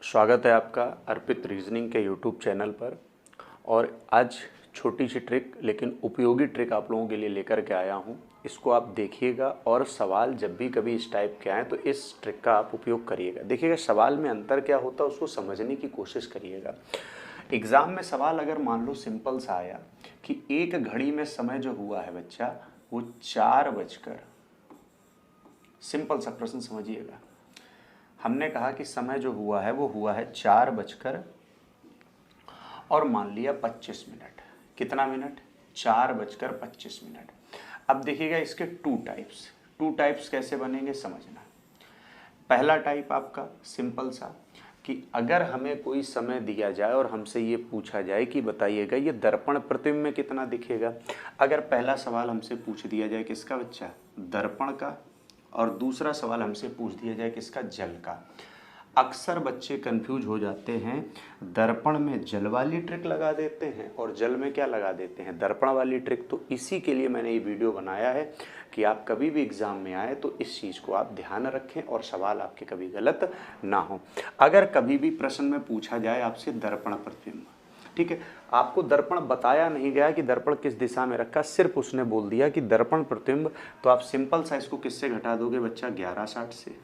स्वागत है आपका अर्पित रीजनिंग के यूट्यूब चैनल पर। और आज छोटी सी ट्रिक लेकिन उपयोगी ट्रिक आप लोगों के लिए लेकर के आया हूं। इसको आप देखिएगा और सवाल जब भी कभी इस टाइप के आए तो इस ट्रिक का आप उपयोग करिएगा। देखिएगा सवाल में अंतर क्या होता है उसको समझने की कोशिश करिएगा। एग्ज़ाम में सवाल अगर मान लो सिंपल सा आया कि एक घड़ी में समय जो हुआ है बच्चा वो 4 बजकर, सिंपल सा प्रश्न समझिएगा। हमने कहा कि समय जो हुआ है वो हुआ है 4 बजकर और मान लिया 25 मिनट। कितना मिनट? 4 बजकर 25 मिनट। अब देखिएगा इसके टू टाइप्स कैसे बनेंगे समझना। पहला टाइप आपका सिंपल सा कि अगर हमें कोई समय दिया जाए और हमसे ये पूछा जाए कि बताइएगा ये दर्पण प्रतिबिंब में कितना दिखेगा। अगर पहला सवाल हमसे पूछ दिया जाए किसका बच्चा? दर्पण का, और दूसरा सवाल हमसे पूछ दिया जाए किसका? जल का। अक्सर बच्चे कंफ्यूज हो जाते हैं, दर्पण में जल वाली ट्रिक लगा देते हैं और जल में क्या लगा देते हैं? दर्पण वाली ट्रिक। तो इसी के लिए मैंने ये वीडियो बनाया है कि आप कभी भी एग्ज़ाम में आए तो इस चीज़ को आप ध्यान रखें और सवाल आपके कभी गलत ना हो। अगर कभी भी प्रश्न में पूछा जाए आपसे दर्पण प्रतिबिंब, ठीक है, आपको दर्पण बताया नहीं गया कि दर्पण किस दिशा में रखा, सिर्फ उसने बोल दिया कि दर्पण प्रतिबिंब, तो आप सिंपल सा इसको किससे घटा दोगे बच्चा? 1160 से।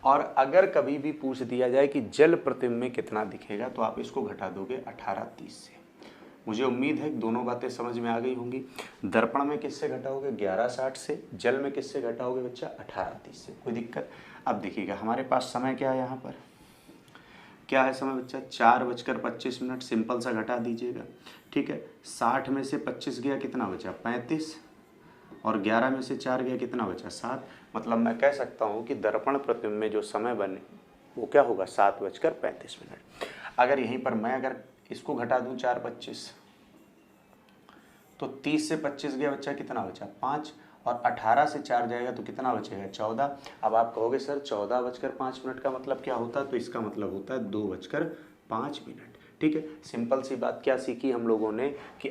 और अगर कभी भी पूछ दिया जाए कि जल प्रतिबिंब में कितना दिखेगा तो आप इसको घटा दोगे 1830 से। मुझे उम्मीद है कि दोनों बातें समझ में आ गई होंगी। दर्पण में किससे घटाओगे? 1160 से। जल में किससे घटाओगे बच्चा? 1830 से। कोई दिक्कत? अब देखिएगा हमारे पास समय क्या है, यहाँ पर क्या है समय बच्चा? 4 बजकर 25 मिनट। सिंपल सा घटा दीजिएगा, ठीक है। 60 में से 25 गया, कितना बचा? 35। और 11 में से 4 गया, कितना बचा? 7। मतलब मैं कह सकता हूँ कि दर्पण प्रतिबिंब में जो समय बने वो क्या होगा? 7 बजकर 35 मिनट। अगर यहीं पर मैं अगर इसको घटा दूँ 4 25, तो 30 से 25 गया बच्चा, कितना बचा? 5। और 18 से 4 जाएगा तो कितना बचेगा? 14। अब आप कहोगे सर 14 बजकर 5 मिनट का मतलब क्या होता है? तो इसका मतलब होता है 2 बजकर 5 मिनट। ठीक है, सिंपल सी बात क्या सीखी हम लोगों ने कि